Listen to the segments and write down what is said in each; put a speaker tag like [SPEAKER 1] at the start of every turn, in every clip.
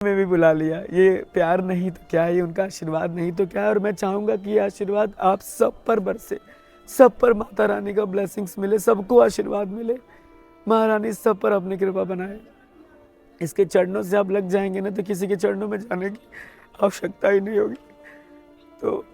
[SPEAKER 1] में भी बुला लिया। ये प्यार नहीं तो क्या है, ये उनका आशीर्वाद नहीं तो क्या है। और मैं चाहूँगा कि ये आशीर्वाद आप सब पर बरसे, सब पर माता रानी का ब्लेसिंग्स मिले, सबको आशीर्वाद मिले, महारानी सब पर अपनी कृपा बनाए। इसके चरणों से आप लग जाएंगे ना तो किसी के चरणों में जाने की आवश्यकता ही नहीं होगी। तो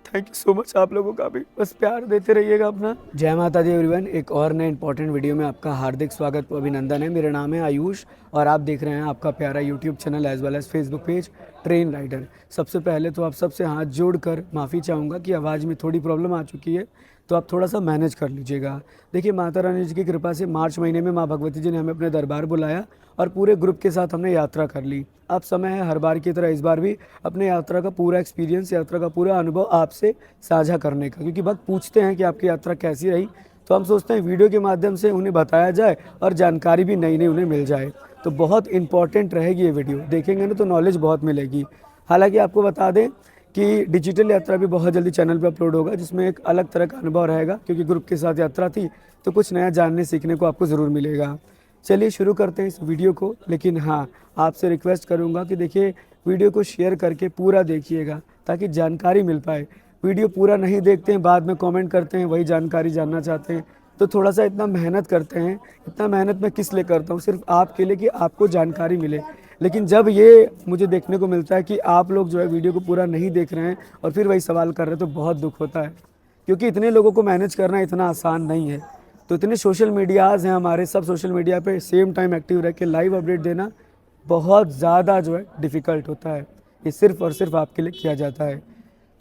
[SPEAKER 1] थैंक यू सो मच, आप लोगों का भी बस प्यार देते रहिएगा अपना। जय माता दी एवरीवन, एक और नए इंपॉर्टेंट वीडियो में आपका हार्दिक स्वागत अभिनंदन है। मेरा नाम है आयुष और आप देख रहे हैं आपका प्यारा YouTube channel as well as Facebook page train rider. सबसे पहले तो आप सबसे हाथ जोड़कर माफ़ी चाहूँगा कि आवाज़ में थोड़ी प्रॉब्लम आ चुकी है, तो आप थोड़ा सा मैनेज कर लीजिएगा। देखिए, माता रानी जी की कृपा से मार्च महीने में माँ भगवती जी ने हमें अपने दरबार बुलाया और पूरे ग्रुप के साथ हमने यात्रा कर ली। अब समय है हर बार की तरह इस बार भी अपने यात्रा का पूरा एक्सपीरियंस, यात्रा का पूरा अनुभव आपसे साझा करने का, क्योंकि भक्त पूछते हैं कि आपकी यात्रा कैसी रही, तो हम सोचते हैं वीडियो के माध्यम से उन्हें बताया जाए और जानकारी भी नई नई उन्हें मिल जाए। तो बहुत इंपॉर्टेंट रहेगी ये वीडियो, देखेंगे ना तो नॉलेज बहुत मिलेगी। हालांकि आपको बता दें कि डिजिटल यात्रा भी बहुत जल्दी चैनल पर अपलोड होगा, जिसमें एक अलग तरह का अनुभव रहेगा, क्योंकि ग्रुप के साथ यात्रा थी तो कुछ नया जानने सीखने को आपको ज़रूर मिलेगा। चलिए शुरू करते हैं इस वीडियो को। लेकिन हाँ, आपसे रिक्वेस्ट करूँगा कि देखिए, वीडियो को शेयर करके पूरा देखिएगा ताकि जानकारी मिल पाए। वीडियो पूरा नहीं देखते हैं, बाद में कमेंट करते हैं वही जानकारी जानना चाहते हैं, तो थोड़ा सा इतना मेहनत करते हैं। इतना मेहनत मैं किस लिए करता हूँ, सिर्फ आपके लिए कि आपको जानकारी मिले। लेकिन जब ये मुझे देखने को मिलता है कि आप लोग जो है वीडियो को पूरा नहीं देख रहे हैं और फिर वही सवाल कर रहे हैं, तो बहुत दुख होता है, क्योंकि इतने लोगों को मैनेज करना इतना आसान नहीं है। तो इतने सोशल मीडियाज़ हैं हमारे, सब सोशल मीडिया पे सेम टाइम एक्टिव रह के लाइव अपडेट देना बहुत ज़्यादा जो है डिफ़िकल्ट होता है। ये सिर्फ़ और सिर्फ आपके लिए किया जाता है।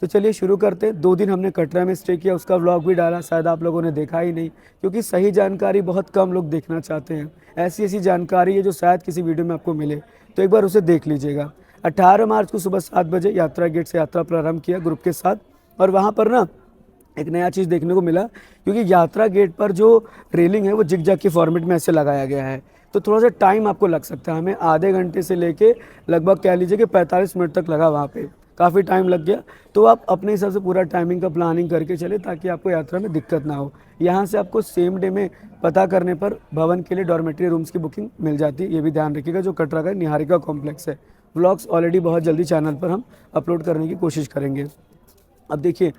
[SPEAKER 1] तो चलिए शुरू करते हैं। 2 दिन हमने कटरा में स्टे किया, उसका व्लॉग भी डाला, शायद आप लोगों ने देखा ही नहीं, क्योंकि सही जानकारी बहुत कम लोग देखना चाहते हैं। ऐसी ऐसी जानकारी है जो शायद किसी वीडियो में आपको मिले, तो एक बार उसे देख लीजिएगा। 18 मार्च को सुबह 7 बजे यात्रा गेट से यात्रा प्रारंभ किया ग्रुप के साथ, और वहाँ पर ना एक नया चीज़ देखने को मिला, क्योंकि यात्रा गेट पर जो रेलिंग है वो जिग-जैग के फॉर्मेट में ऐसे लगाया गया है, तो थोड़ा सा टाइम आपको लग सकता है। हमें आधे घंटे से लेके लगभग कह लीजिए कि 45 मिनट तक लगा, वहाँ पे काफ़ी टाइम लग गया। तो आप अपने हिसाब से पूरा टाइमिंग का प्लानिंग करके चले ताकि आपको यात्रा में दिक्कत ना हो। यहाँ से आपको सेम डे में पता करने पर भवन के लिए डॉर्मेट्री रूम्स की बुकिंग मिल जाती है, ये भी ध्यान रखिएगा। जो कटरा का निहारिका कॉम्प्लेक्स है, व्लॉग्स ऑलरेडी बहुत जल्दी चैनल पर हम अपलोड करने की कोशिश करेंगे। अब देखिए,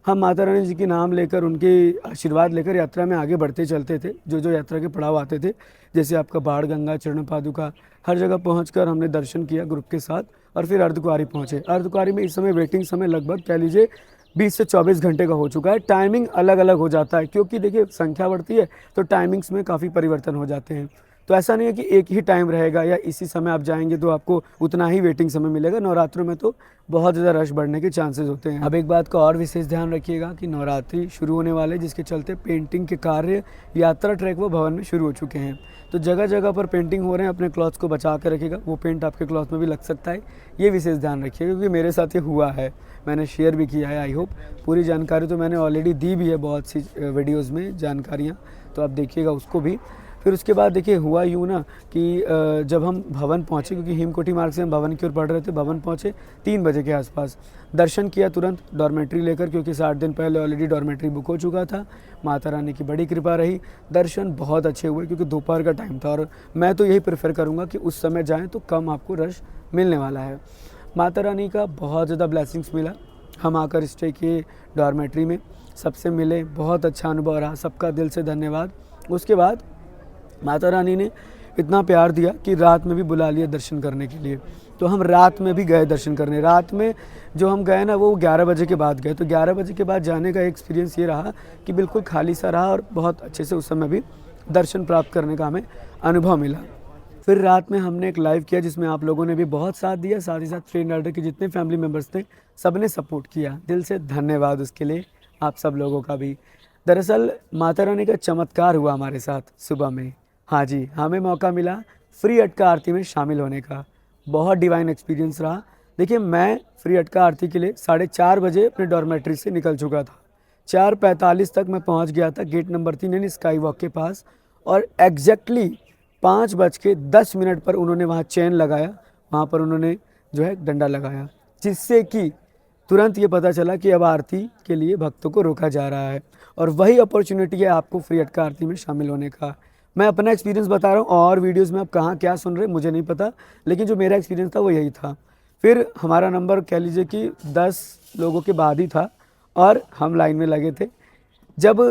[SPEAKER 1] हम माता रानी जी के नाम लेकर, उनके आशीर्वाद लेकर यात्रा में आगे बढ़ते चलते थे। जो जो यात्रा के पड़ाव आते थे, जैसे आपका बाढ़ गंगा, चरण पादुका, हर जगह पहुंचकर हमने दर्शन किया ग्रुप के साथ, और फिर अर्धकुंवारी पहुंचे। अर्धकुंवारी में इस समय वेटिंग समय लगभग कह लीजिए 20 से 24 घंटे का हो चुका है। टाइमिंग अलग अलग हो जाता है, क्योंकि देखिए संख्या बढ़ती है तो टाइमिंग्स में काफ़ी परिवर्तन हो जाते हैं। तो ऐसा नहीं है कि एक ही टाइम रहेगा या इसी समय आप जाएंगे तो आपको उतना ही वेटिंग समय मिलेगा। नवरात्रों में तो बहुत ज़्यादा रश बढ़ने के चांसेस होते हैं। अब एक बात का और विशेष ध्यान रखिएगा कि नवरात्रि शुरू होने वाले, जिसके चलते पेंटिंग के कार्य यात्रा ट्रैक व भवन में शुरू हो चुके हैं। तो जगह जगह पर पेंटिंग हो रहे हैं, अपने क्लॉथ्स को बचा कर रखिएगा, वो पेंट आपके क्लॉथ में भी लग सकता है, ये विशेष ध्यान रखिएगा, क्योंकि मेरे साथ ये हुआ है, मैंने शेयर भी किया है। आई होप पूरी जानकारी तो मैंने ऑलरेडी दी भी है बहुत सी वीडियोज़ में जानकारियाँ, तो आप देखिएगा उसको भी। फिर उसके बाद देखिए, हुआ यूँ ना कि जब हम भवन पहुँचे, क्योंकि हिमकोटी मार्ग से हम भवन की ओर बढ़ रहे थे, भवन पहुँचे 3 बजे के आसपास। दर्शन किया तुरंत डॉर्मेट्री लेकर, क्योंकि 60 दिन पहले ऑलरेडी डॉर्मेट्री बुक हो चुका था। माता रानी की बड़ी कृपा रही, दर्शन बहुत अच्छे हुए, क्योंकि दोपहर का टाइम था, और मैं तो यही प्रेफर करूँगा कि उस समय जाएँ तो कम आपको रश मिलने वाला है। माता रानी का बहुत ज़्यादा ब्लेसिंग्स मिला। हम आकर स्टे किए डॉर्मेट्री में, सबसे मिले, बहुत अच्छा अनुभव रहा, सबका दिल से धन्यवाद। उसके बाद माता रानी ने इतना प्यार दिया कि रात में भी बुला लिया दर्शन करने के लिए, तो हम रात में भी गए दर्शन करने। रात में जो हम गए ना, वो 11 बजे के बाद गए। तो 11 बजे के बाद जाने का एक्सपीरियंस ये रहा कि बिल्कुल खाली सा रहा, और बहुत अच्छे से उस समय भी दर्शन प्राप्त करने का हमें अनुभव मिला। फिर रात में हमने एक लाइव किया, जिसमें आप लोगों ने भी बहुत साथ दिया, साथ ही साथ ट्रेन राइडर के जितने फैमिली मेम्बर्स थे सब ने सपोर्ट किया। दिल से धन्यवाद उसके लिए आप सब लोगों का भी। दरअसल माता रानी का चमत्कार हुआ हमारे साथ सुबह में। हाँ जी, हमें मौका मिला फ्री अटका आरती में शामिल होने का। बहुत डिवाइन एक्सपीरियंस रहा। देखिए, मैं फ्री अटका आरती के लिए 4:30 बजे अपने डॉर्मेट्री से निकल चुका था। 4:45 तक मैं पहुंच गया था गेट नंबर 3 यानी स्काई वॉक के पास, और एग्जैक्टली 5:10 पर उन्होंने वहाँ चेन लगाया, वहाँ पर उन्होंने जो है डंडा लगाया, जिससे कि तुरंत ये पता चला कि अब आरती के लिए भक्तों को रोका जा रहा है। और वही अपॉर्चुनिटी है आपको फ्री अटका आरती में शामिल होने का। मैं अपना एक्सपीरियंस बता रहा हूँ, और वीडियोस में आप कहाँ क्या सुन रहे हैं मुझे नहीं पता, लेकिन जो मेरा एक्सपीरियंस था वो यही था। फिर हमारा नंबर कह लीजिए कि 10 लोगों के बाद ही था और हम लाइन में लगे थे। जब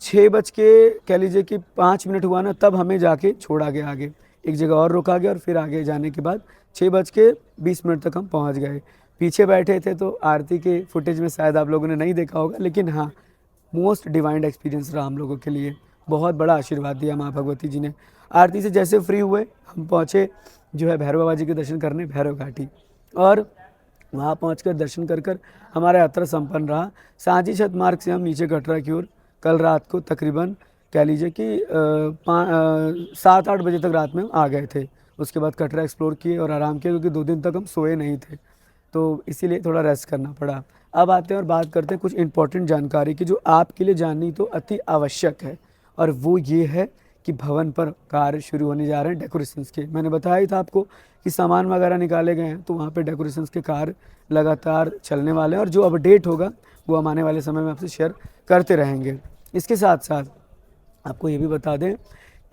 [SPEAKER 1] 6 बज के कह लीजिए कि 5 मिनट हुआ ना, तब हमें जाके छोड़ा गया आगे, एक जगह और रोका गया और फिर आगे जाने के बाद 6 बज के 20 मिनट तक हम पहुंच गए। पीछे बैठे थे तो आरती के फुटेज में शायद आप लोगों ने नहीं देखा होगा, लेकिन हाँ, मोस्ट डिवाइन एक्सपीरियंस रहा हम लोगों के लिए। बहुत बड़ा आशीर्वाद दिया माँ भगवती जी ने। आरती से जैसे फ्री हुए हम पहुँचे जो है भैरव बाबा जी के दर्शन करने भैरव घाटी, और वहाँ पहुँचकर दर्शन कर कर हमारा यात्रा संपन्न रहा। सांची छत मार्ग से हम नीचे कटरा की ओर कल रात को तकरीबन कह लीजिए कि 7-8 बजे तक रात में हम आ गए थे। उसके बाद कटरा एक्सप्लोर किए और आराम किया, क्योंकि 2 दिन तक हम सोए नहीं थे, तो इसीलिए थोड़ा रेस्ट करना पड़ा। अब आते हैं और बात करते हैं कुछ इंपॉर्टेंट जानकारी की जो आपके लिए जाननी तो अति आवश्यक है, और वो ये है कि भवन पर कार्य शुरू होने जा रहे हैं डेकोरेशंस के। मैंने बताया ही था आपको कि सामान वगैरह निकाले गए हैं, तो वहाँ पे डेकोरेशंस के कार्य लगातार चलने वाले हैं, और जो अपडेट होगा वो हम आने वाले समय में आपसे शेयर करते रहेंगे। इसके साथ साथ आपको ये भी बता दें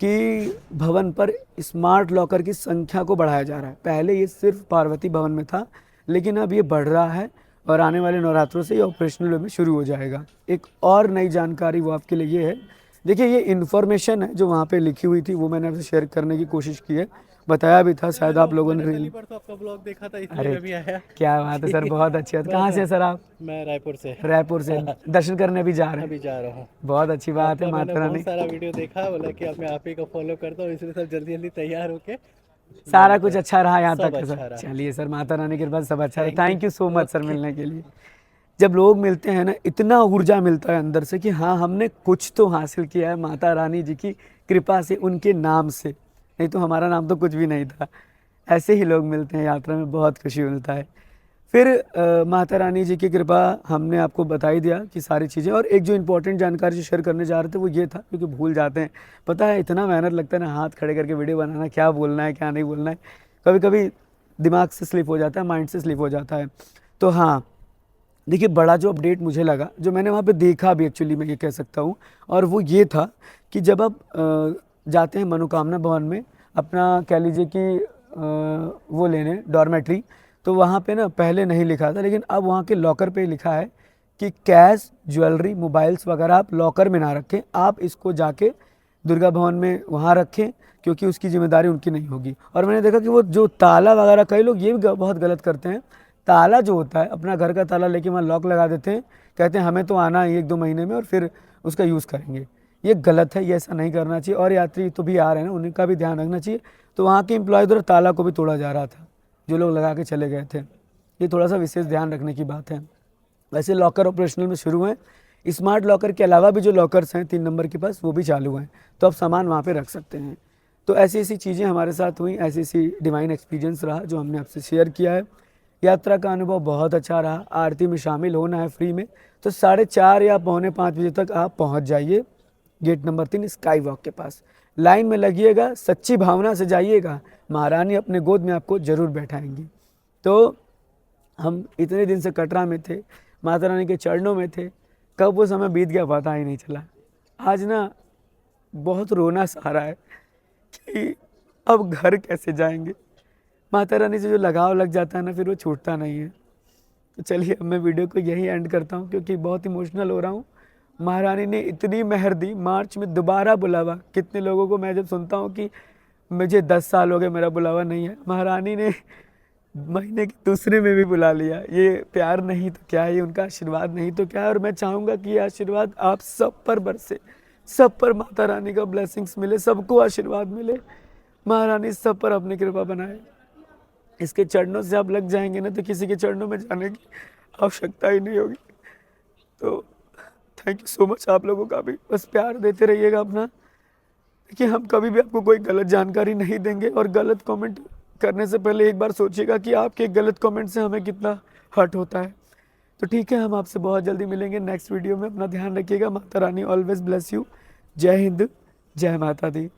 [SPEAKER 1] कि भवन पर स्मार्ट लॉकर की संख्या को बढ़ाया जा रहा है। पहले ये सिर्फ पार्वती भवन में था, लेकिन अब ये बढ़ रहा है और आने वाले नवरात्रों से ये ऑपरेशनल में शुरू हो जाएगा। एक और नई जानकारी वो आपके लिए ये है, देखिए ये इन्फॉर्मेशन है जो वहाँ पे लिखी हुई थी, वो मैंने आपसे शेयर करने की कोशिश की है, बताया भी था शायद आप लोगों ने रील
[SPEAKER 2] पर तो आपका ब्लॉग देखा था, इसलिए
[SPEAKER 1] अरे
[SPEAKER 2] मैं भी आया।
[SPEAKER 1] क्या बात है सर, बहुत अच्छी बात। कहाँ से हैं सर आप?
[SPEAKER 2] मैं रायपुर से।
[SPEAKER 1] रायपुर से दर्शन करने अभी जा रहे हैं?
[SPEAKER 2] अभी जा रहा हूँ।
[SPEAKER 1] बहुत अच्छी बात है।
[SPEAKER 2] आपका मैंने
[SPEAKER 1] माता
[SPEAKER 2] बहुत
[SPEAKER 1] रानी
[SPEAKER 2] सारा वीडियो देखा, बोला कि अब मैं आप ही को फॉलो करता हूँ, इसलिए सब जल्दी जल्दी तैयार होके
[SPEAKER 1] सारा कुछ अच्छा रहा यहाँ
[SPEAKER 2] सब
[SPEAKER 1] तक है
[SPEAKER 2] अच्छा
[SPEAKER 1] सर?
[SPEAKER 2] रहा।
[SPEAKER 1] चलिए सर, माता रानी के बाद सब अच्छा रहा।
[SPEAKER 2] Thank you.
[SPEAKER 1] Thank you so much sir
[SPEAKER 2] Okay.
[SPEAKER 1] मिलने के लिए। जब लोग मिलते हैं ना, इतना ऊर्जा मिलता है अंदर से कि हाँ हमने कुछ तो हासिल किया है माता रानी जी की कृपा से, उनके नाम से, नहीं तो हमारा नाम तो कुछ भी नहीं था। ऐसे ही लोग मिलते हैं यात्रा में, बहुत खुशी मिलता है। फिर माता रानी जी की कृपा हमने आपको बता ही दिया कि सारी चीज़ें, और एक जो इम्पोर्टेंट जानकारी जो शेयर करने जा रहे थे वो ये था, क्योंकि भूल जाते हैं। पता है इतना मेहनत लगता है ना हाथ खड़े करके वीडियो बनाना, क्या बोलना है क्या नहीं बोलना है, कभी कभी दिमाग से स्लिप हो जाता है, माइंड से स्लिप हो जाता है। तो हाँ, देखिए बड़ा जो अपडेट मुझे लगा, जो मैंने वहाँ पे देखा भी एक्चुअली मैं ये कह सकता हूँ, और वो ये था कि जब आप जाते हैं मनोकामना भवन में अपना कह लीजिए कि वो लेने डॉर्मेट्री, तो वहाँ पे ना पहले नहीं लिखा था, लेकिन अब वहाँ के लॉकर पे लिखा है कि कैश, ज्वेलरी, मोबाइल्स वगैरह आप लॉकर में ना रखें, आप इसको जाके दुर्गा भवन में वहाँ रखें, क्योंकि उसकी जिम्मेदारी उनकी नहीं होगी। और मैंने देखा कि वो जो ताला वगैरह, कई लोग ये भी बहुत गलत करते हैं, ताला जो होता है अपना घर का ताला लेके वहाँ लॉक लगा देते हैं, कहते हैं हमें तो आना है 1-2 महीने में और फिर उसका यूज़ करेंगे। ये गलत है, ये ऐसा नहीं करना चाहिए, और यात्री तो भी आ रहे हैं ना, उनका भी ध्यान रखना चाहिए। तो वहाँ के एम्प्लॉय द्वारा ताला को भी तोड़ा जा रहा था, जो लोग लगा के चले गए थे। ये थोड़ा सा विशेष ध्यान रखने की बात है। वैसे लॉकर ऑपरेशनल में शुरू हैं, स्मार्ट लॉकर के अलावा भी जो लॉकर्स हैं 3 नंबर के पास, वो भी चालू हैं, तो आप सामान वहाँ पे रख सकते हैं। तो ऐसी ऐसी चीज़ें हमारे साथ हुई, ऐसी ऐसी डिवाइन एक्सपीरियंस रहा जो हमने आपसे शेयर किया है। यात्रा का अनुभव बहुत अच्छा रहा। आरती में शामिल होना है फ्री में, तो 4:30 या 4:45 बजे तक आप पहुँच जाइए गेट नंबर 3 स्काई वॉक के पास। लाइन में लगिएगा, सच्ची भावना से जाइएगा, महारानी अपने गोद में आपको जरूर बैठाएंगी। तो हम इतने दिन से कटरा में थे, माता रानी के चरणों में थे, कब वो समय बीत गया पता ही नहीं चला। आज ना बहुत रोना सा आ रहा है कि अब घर कैसे जाएंगे। माता रानी से जो लगाव लग जाता है ना, फिर वो छूटता नहीं है। तो चलिए अब मैं वीडियो को यही एंड करता हूँ, क्योंकि बहुत इमोशनल हो रहा हूँ। महारानी ने इतनी मेहर दी, मार्च में दोबारा बुलावा। कितने लोगों को मैं जब सुनता हूँ कि मुझे 10 साल हो गए मेरा बुलावा नहीं है, महारानी ने महीने के दूसरे में भी बुला लिया। ये प्यार नहीं तो क्या है, ये उनका आशीर्वाद नहीं तो क्या है। और मैं चाहूँगा कि ये आशीर्वाद आप सब पर बरसे, सब पर माता रानी का ब्लेसिंग्स मिले, सबको आशीर्वाद मिले, महारानी सब पर अपनी कृपा बनाए। इसके चरणों से आप लग जाएंगे ना, तो किसी के चरणों में जाने की आवश्यकता ही नहीं होगी। तो थैंक यू सो मच आप लोगों का भी, बस प्यार देते रहिएगा अपना। देखिए हम कभी भी आपको कोई गलत जानकारी नहीं देंगे, और गलत कमेंट करने से पहले एक बार सोचिएगा कि आपके गलत कमेंट से हमें कितना हर्ट होता है। तो ठीक है, हम आपसे बहुत जल्दी मिलेंगे नेक्स्ट वीडियो में। अपना ध्यान रखिएगा। Mata Rani always bless you. जय हिंद, जय माता दी।